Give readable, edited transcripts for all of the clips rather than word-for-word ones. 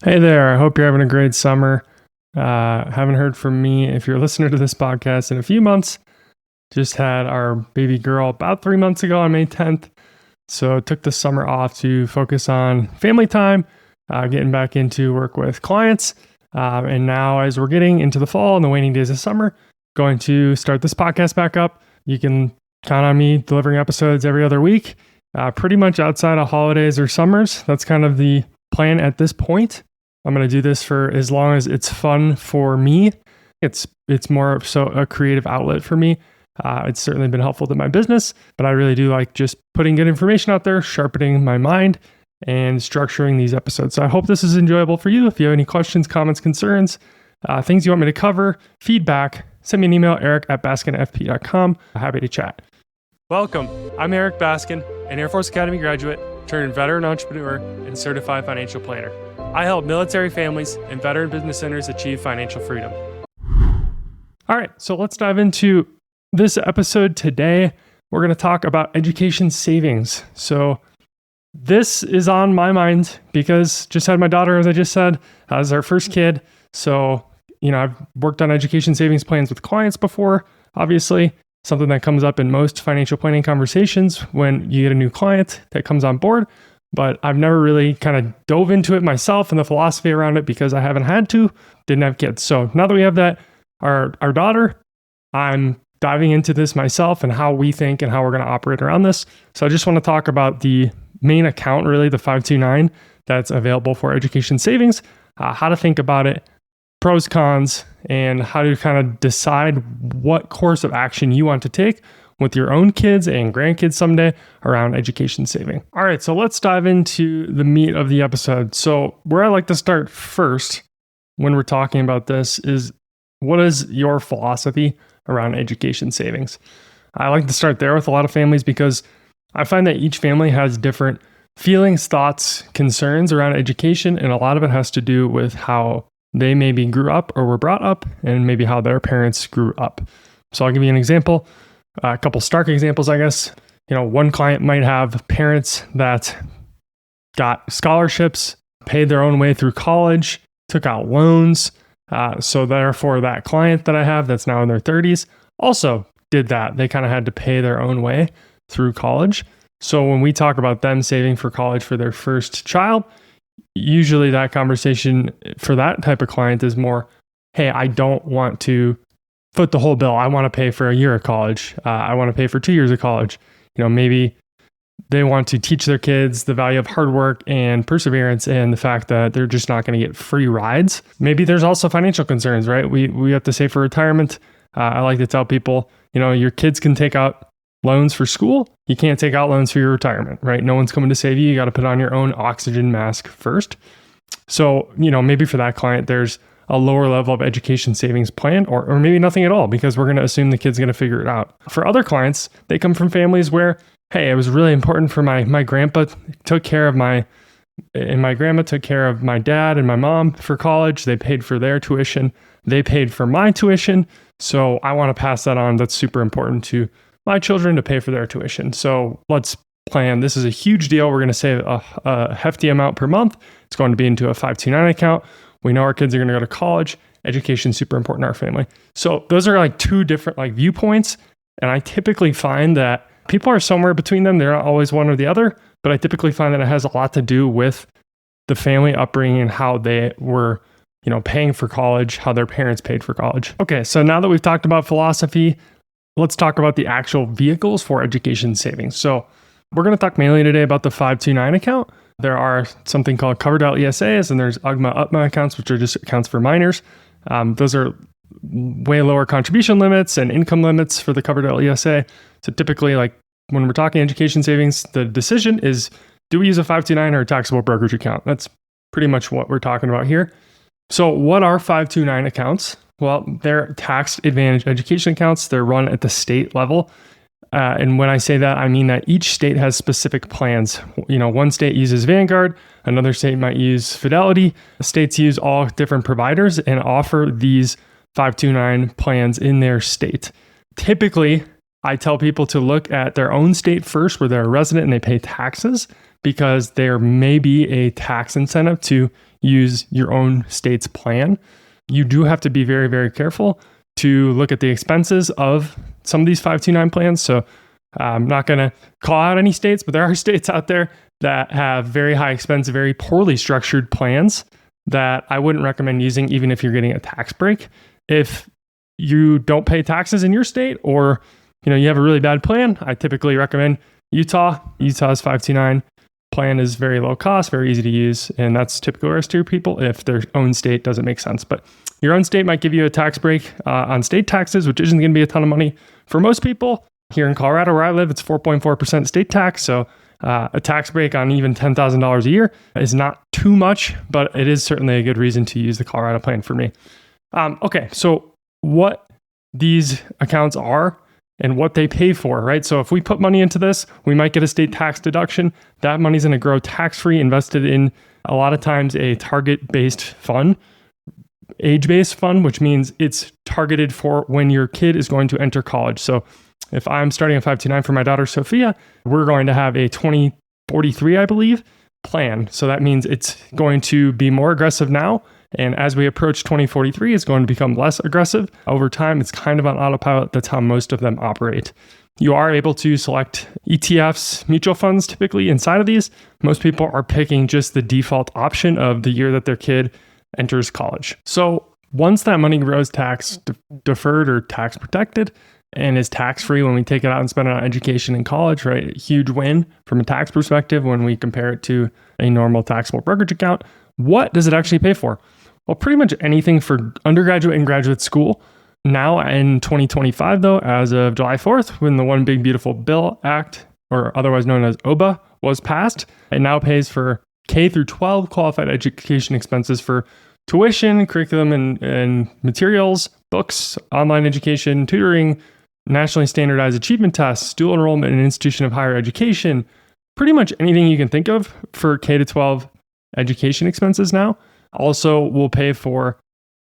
Hey there, I hope you're having a great summer. Haven't heard from me if you're a listener to this podcast in a few months. Just had our baby girl about 3 months ago on May 10th. So took the summer off to focus on family time, getting back into work with clients. And now as we're getting into the fall and the waning days of summer, going to start this podcast back up. You can count on me delivering episodes every other week, pretty much outside of holidays or summers. That's kind of the plan at this point. I'm going to do this for as long as it's fun for me. It's more so a creative outlet for me. It's certainly been helpful to my business, but I really do like just putting good information out there, sharpening my mind, and structuring these episodes. So I hope this is enjoyable for you. If you have any questions, comments, concerns, things you want me to cover, feedback, send me an email, Erik@baskinfp.com. Happy to chat. Welcome. I'm Erik Baskin, an Air Force Academy graduate, turned veteran entrepreneur, and certified financial planner. I help military families and veteran business owners achieve financial freedom. All right, so let's dive into this episode today. We're going to talk about education savings. So this is on my mind because just had my daughter, as I just said, as our first kid. So, I've worked on education savings plans with clients before, obviously. Something that comes up in most financial planning conversations when you get a new client that comes on board. But I've never really kind of dove into it myself and the philosophy around it because I haven't had to, didn't have kids. So now that we have that, our daughter, I'm diving into this myself and how we think and how we're going to operate around this. So I just want to talk about the main account, really the 529 that's available for education savings, how to think about it, pros, cons, and how to kind of decide what course of action you want to take with your own kids and grandkids someday around education saving. All right, so let's dive into the meat of the episode. So where I like to start first when we're talking about this is, what is your philosophy around education savings? I like to start there with a lot of families because I find that each family has different feelings, thoughts, concerns around education, and a lot of it has to do with how they maybe grew up or were brought up and maybe how their parents grew up. So I'll give you an example. A couple stark examples, I guess. One client might have parents that got scholarships, paid their own way through college, took out loans. So therefore, that client that I have that's now in their 30s also did that. They kind of had to pay their own way through college. So when we talk about them saving for college for their first child, usually that conversation for that type of client is more, hey, I don't want to foot the whole bill. I want to pay for a year of college. I want to pay for 2 years of college. Maybe they want to teach their kids the value of hard work and perseverance and the fact that they're just not going to get free rides. Maybe there's also financial concerns, right? We have to save for retirement. I like to tell people, your kids can take out loans for school. You can't take out loans for your retirement, right? No one's coming to save you. You got to put on your own oxygen mask first. So, maybe for that client, there's a lower level of education savings plan, or maybe nothing at all, because we're going to assume the kid's going to figure it out. For other clients, they come from families where, hey, it was really important for my grandpa took care of my grandma took care of my dad and my mom for college. They paid for their tuition. They paid for my tuition. So I want to pass that on. That's super important to my children to pay for their tuition. So let's plan. This is a huge deal. We're going to save a hefty amount per month. It's going to be into a 529 account. We know our kids are going to go to college. Education is super important in our family. So those are like two different viewpoints. And I typically find that people are somewhere between them. They're not always one or the other, but I typically find that it has a lot to do with the family upbringing and how they were, paying for college, how their parents paid for college. Okay, so now that we've talked about philosophy, let's talk about the actual vehicles for education savings. So we're going to talk mainly today about the 529 account. There are something called covered out ESAs, and there's UGMA accounts, which are just accounts for minors. Those are way lower contribution limits and income limits for the covered out ESA. So typically, when we're talking education savings, the decision is, do we use a 529 or a taxable brokerage account? That's pretty much what we're talking about here. So what are 529 accounts? Well, they're tax advantage education accounts. They're run at the state level. And when I say that, I mean that each state has specific plans. One state uses Vanguard, another state might use Fidelity. States use all different providers and offer these 529 plans in their state. Typically, I tell people to look at their own state first where they're a resident and they pay taxes, because there may be a tax incentive to use your own state's plan. You do have to be very, very careful to look at the expenses of some of these 529 plans. So I'm not going to call out any states, but there are states out there that have very high expense, very poorly structured plans that I wouldn't recommend using, even if you're getting a tax break. If you don't pay taxes in your state, or you have a really bad plan, I typically recommend Utah. Utah's 529 plan is very low cost, very easy to use, and that's typically where I steer people if their own state doesn't make sense. But your own state might give you a tax break on state taxes, which isn't going to be a ton of money for most people. Here in Colorado, where I live, it's 4.4% state tax. So a tax break on even $10,000 a year is not too much, but it is certainly a good reason to use the Colorado plan for me. Okay, so what these accounts are and what they pay for, right? So if we put money into this, we might get a state tax deduction. That money's going to grow tax-free, invested in a lot of times a target-based fund, age-based fund, which means it's targeted for when your kid is going to enter college. So if I'm starting a 529 for my daughter, Sophia, we're going to have a 2043, I believe, plan. So that means it's going to be more aggressive now. And as we approach 2043, it's going to become less aggressive. Over time, it's kind of on autopilot. That's how most of them operate. You are able to select ETFs, mutual funds typically inside of these. Most people are picking just the default option of the year that their kid enters college. So once that money grows tax deferred or tax protected and is tax-free when we take it out and spend it on education in college, right? Huge win from a tax perspective when we compare it to a normal taxable brokerage account. What does it actually pay for? Well, pretty much anything for undergraduate and graduate school. Now in 2025, though, as of July 4th, when the One Big Beautiful Bill Act, or otherwise known as OBA, was passed, it now pays for K through 12 qualified education expenses for tuition, curriculum and materials, books, online education, tutoring, nationally standardized achievement tests, dual enrollment in an institution of higher education, pretty much anything you can think of for K to 12 education expenses now. Also will pay for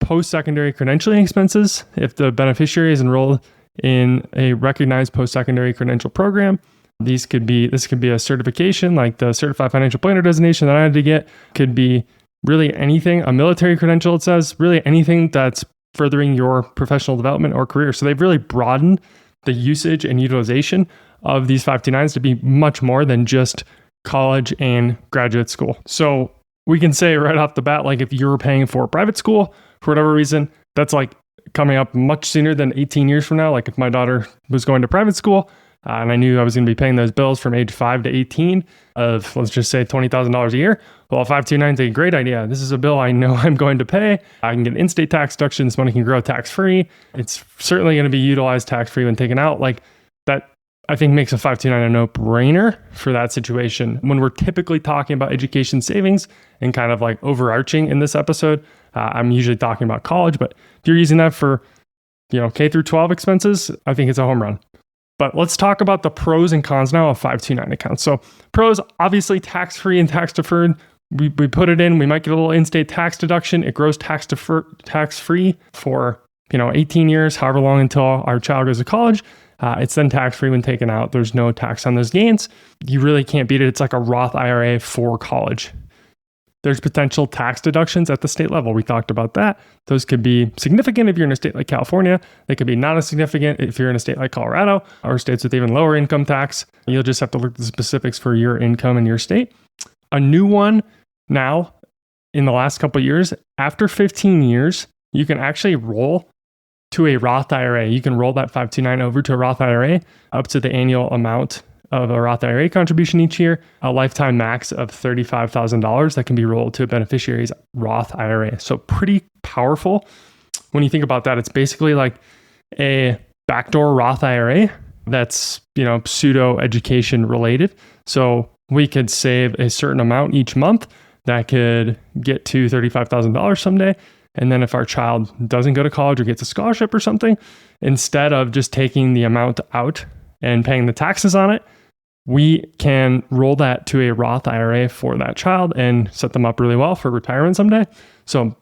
post-secondary credentialing expenses if the beneficiary is enrolled in a recognized post-secondary credential program. This could be a certification like the Certified Financial Planner designation that I had to get. Could be really anything, a military credential, it says, really anything that's furthering your professional development or career. So they've really broadened the usage and utilization of these 529s to be much more than just college and graduate school. So we can say right off the bat, like if you're paying for private school for whatever reason, that's like coming up much sooner than 18 years from now. Like if my daughter was going to private school and I knew I was going to be paying those bills from age 5 to 18 of, let's just say $20,000 a year. Well, 529 is a great idea. This is a bill I know I'm going to pay. I can get in-state tax deduction. This money can grow tax-free. It's certainly going to be utilized tax-free when taken out. Like that, I think makes a 529 a no-brainer for that situation. When we're typically talking about education savings and kind of like overarching in this episode, I'm usually talking about college, but if you're using that for, K through 12 expenses, I think it's a home run. But let's talk about the pros and cons now of 529 accounts. So pros, obviously tax-free and tax-deferred. We put it in, we might get a little in-state tax deduction. It grows tax-free for 18 years, however long until our child goes to college. It's then tax-free when taken out. There's no tax on those gains. You really can't beat it. It's like a Roth IRA for college. There's potential tax deductions at the state level. We talked about that. Those could be significant if you're in a state like California. They could be not as significant if you're in a state like Colorado or states with even lower income tax. You'll just have to look at the specifics for your income in your state. A new one now in the last couple of years, after 15 years, you can actually roll to a Roth IRA. You can roll that 529 over to a Roth IRA up to the annual amount of a Roth IRA contribution each year, a lifetime max of $35,000 that can be rolled to a beneficiary's Roth IRA. So pretty powerful. When you think about that, it's basically like a backdoor Roth IRA that's, pseudo education related. So we could save a certain amount each month that could get to $35,000 someday. And then if our child doesn't go to college or gets a scholarship or something, instead of just taking the amount out and paying the taxes on it, we can roll that to a Roth IRA for that child and set them up really well for retirement someday. So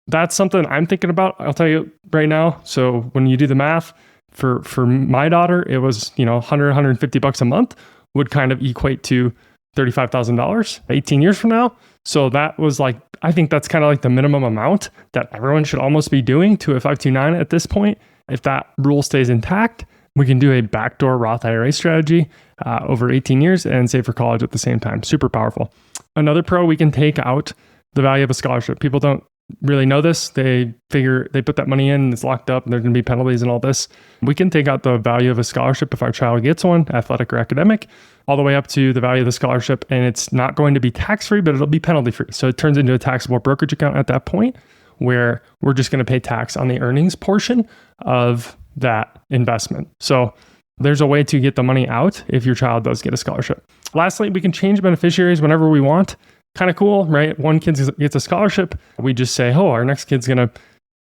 that's something I'm thinking about. I'll tell you right now. So when you do the math for my daughter, it was, $100, $150 a month would kind of equate to $35,000 18 years from now. So that was like, I think that's kind of like the minimum amount that everyone should almost be doing to a 529 at this point. If that rule stays intact, we can do a backdoor Roth IRA strategy over 18 years and save for college at the same time. Super powerful. Another pro, we can take out the value of a scholarship. People don't really know this. They figure they put that money in and it's locked up and there's going to be penalties and all this. We can take out the value of a scholarship if our child gets one, athletic or academic, all the way up to the value of the scholarship. And it's not going to be tax-free, but it'll be penalty-free. So it turns into a taxable brokerage account at that point where we're just going to pay tax on the earnings portion of that investment. So there's a way to get the money out if your child does get a scholarship. Lastly, we can change beneficiaries whenever we want. Kind of cool, right? One kid gets a scholarship. We just say, oh, our next kid's going to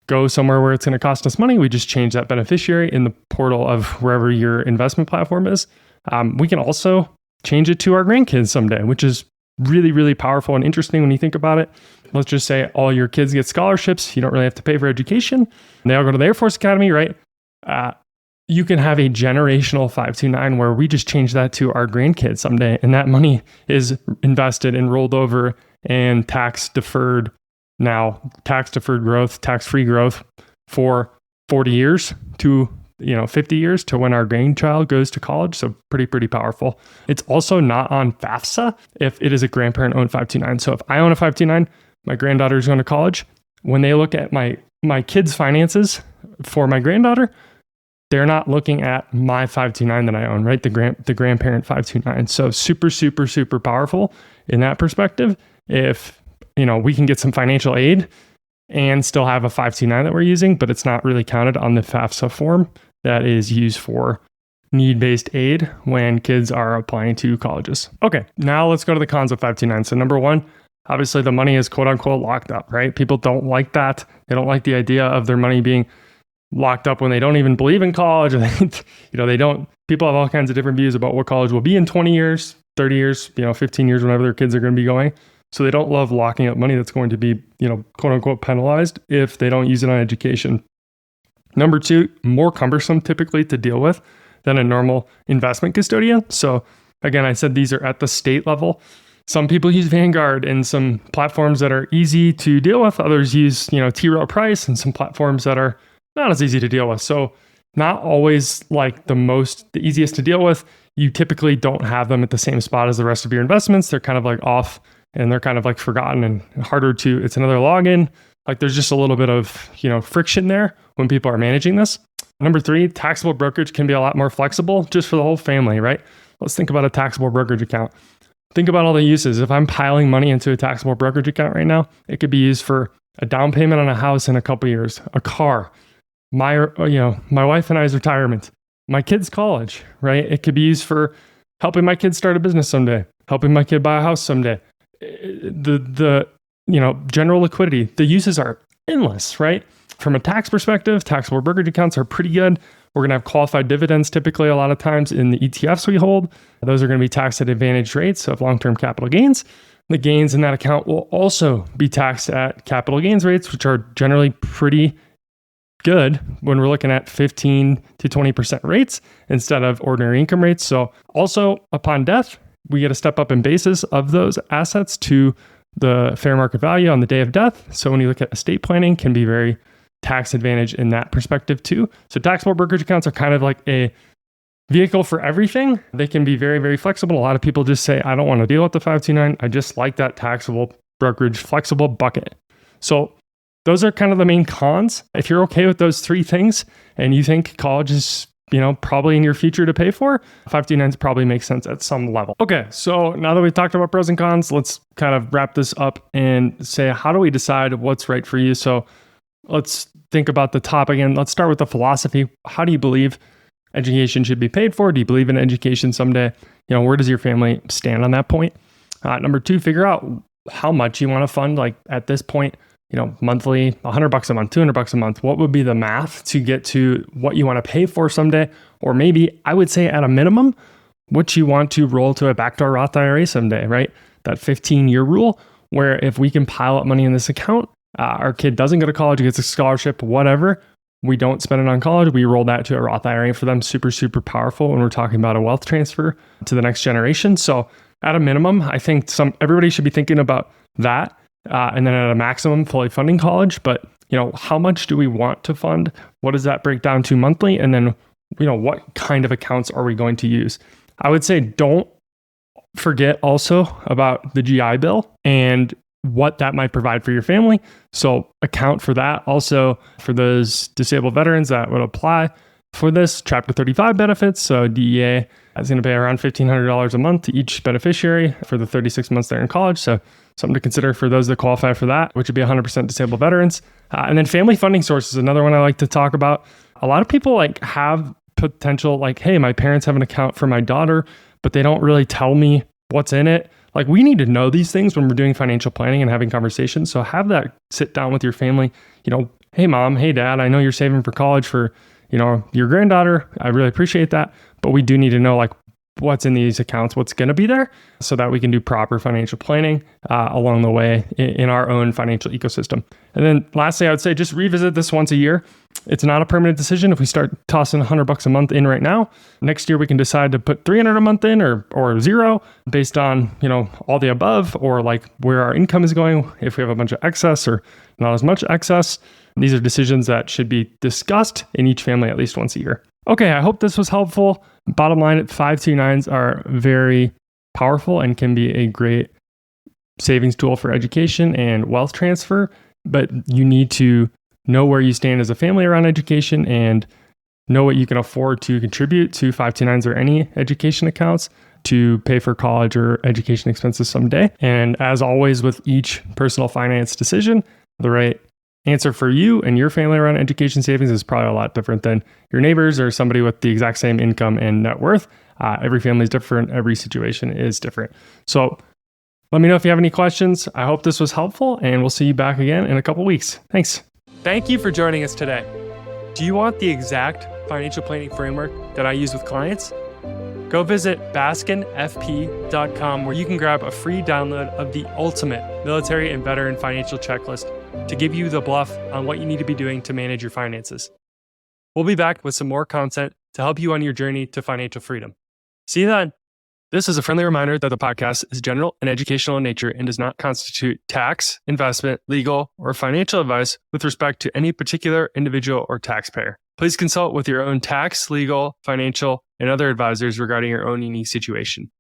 go somewhere where it's going to cost us money. We just change that beneficiary in the portal of wherever your investment platform is. We can also change it to our grandkids someday, which is really, really powerful and interesting when you think about it. Let's just say all your kids get scholarships. You don't really have to pay for education. They all go to the Air Force Academy, right? You can have a generational 529 where we just change that to our grandkids someday. And that money is invested and rolled over and tax deferred now, tax deferred growth, tax-free growth for 40 years to 50 years to when our grandchild goes to college. So pretty powerful. It's also not on FAFSA if it is a grandparent-owned 529. So if I own a 529, my granddaughter is going to college. When they look at my kids' finances for my granddaughter, they're not looking at my 529 that I own, right? The grandparent 529. So super powerful in that perspective. If, we can get some financial aid and still have a 529 that we're using, but it's not really counted on the FAFSA form that is used for need-based aid when kids are applying to colleges. Okay, now let's go to the cons of 529. So number one, obviously the money is quote unquote locked up, right? People don't like that. They don't like the idea of their money being locked up when they don't even believe in college. People have all kinds of different views about what college will be in 20 years, 30 years, 15 years, whenever their kids are going to be going. So they don't love locking up money that's going to be, quote unquote penalized if they don't use it on education. Number two, more cumbersome typically to deal with than a normal investment custodian. So again, I said these are at the state level. Some people use Vanguard and some platforms that are easy to deal with. Others use, T. Rowe Price and some platforms that are not as easy to deal with. So not always like the easiest to deal with. You typically don't have them at the same spot as the rest of your investments. They're kind of like off and they're kind of like forgotten and harder to, it's another login. Like there's just a little bit of, friction there when people are managing this. Number three, taxable brokerage can be a lot more flexible just for the whole family, right? Let's think about a taxable brokerage account. Think about all the uses. If I'm piling money into a taxable brokerage account right now, it could be used for a down payment on a house in a couple years, a car, my wife and I's retirement, my kids' college, right? It could be used for helping my kids start a business someday, helping my kid buy a house someday. The general liquidity, the uses are endless, right? From a tax perspective, taxable brokerage accounts are pretty good. We're going to have qualified dividends typically a lot of times in the ETFs we hold. Those are going to be taxed at advantage rates of long-term capital gains. The gains in that account will also be taxed at capital gains rates, which are generally pretty good when we're looking at 15 to 20% rates instead of ordinary income rates. So also upon death, we get a step up in basis of those assets to the fair market value on the day of death. So when you look at estate planning, can be very tax advantage in that perspective too. So taxable brokerage accounts are kind of like a vehicle for everything. They can be very, very flexible. A lot of people just say, I don't want to deal with the 529. I just like that taxable brokerage flexible bucket. So those are kind of the main cons. If you're okay with those three things and you think college is, probably in your future to pay for, 529s probably makes sense at some level. Okay, so now that we've talked about pros and cons, let's kind of wrap this up and say, how do we decide what's right for you? So let's think about the top again. Let's start with the philosophy. How do you believe education should be paid for? Do you believe in education someday? Where does your family stand on that point? Number two, figure out how much you want to fund. Like at this point, monthly, $100 a month, $200 a month. What would be the math to get to what you want to pay for someday? Or maybe I would say at a minimum, what you want to roll to a backdoor Roth IRA someday, right? That 15-year rule, where if we can pile up money in this account, our kid doesn't go to college, gets a scholarship, whatever, we don't spend it on college, we roll that to a Roth IRA for them. Super powerful when we're talking about a wealth transfer to the next generation. So at a minimum, I think everybody should be thinking about that. And then at a maximum, fully funding college. But, how much do we want to fund? What does that break down to monthly? And then, what kind of accounts are we going to use? I would say don't forget also about the GI Bill and what that might provide for your family. So account for that. Also, for those disabled veterans that would apply for this Chapter 35 benefits. So DEA is going to pay around $1,500 a month to each beneficiary for the 36 months they're in college. So something to consider for those that qualify for that, which would be 100% disabled veterans. And then family funding sources, another one I like to talk about. A lot of people have potential, hey, my parents have an account for my daughter, but they don't really tell me what's in it. We need to know these things when we're doing financial planning and having conversations. So have that sit down with your family. Hey, mom, hey, dad, I know you're saving for college for, your granddaughter. I really appreciate that. But we do need to know what's in these accounts, what's going to be there, so that we can do proper financial planning along the way in our own financial ecosystem. And then lastly, I would say just revisit this once a year. It's not a permanent decision. If we start tossing $100 a month in right now, next year we can decide to put $300 a month in or zero based on, all the above, or where our income is going, if we have a bunch of excess or not as much excess. These are decisions that should be discussed in each family at least once a year. Okay, I hope this was helpful. Bottom line, 529s are very powerful and can be a great savings tool for education and wealth transfer, but you need to know where you stand as a family around education and know what you can afford to contribute to 529s or any education accounts to pay for college or education expenses someday. And as always with each personal finance decision, the right answer for you and your family around education savings is probably a lot different than your neighbors or somebody with the exact same income and net worth. Every family is different. Every situation is different. So let me know if you have any questions. I hope this was helpful, and we'll see you back again in a couple weeks. Thanks. Thank you for joining us today. Do you want the exact financial planning framework that I use with clients? Go visit baskinfp.com, where you can grab a free download of the ultimate military and veteran financial checklist to give you the bluff on what you need to be doing to manage your finances. We'll be back with some more content to help you on your journey to financial freedom. See you then. This is a friendly reminder that the podcast is general and educational in nature and does not constitute tax, investment, legal, or financial advice with respect to any particular individual or taxpayer. Please consult with your own tax, legal, financial, and other advisors regarding your own unique situation.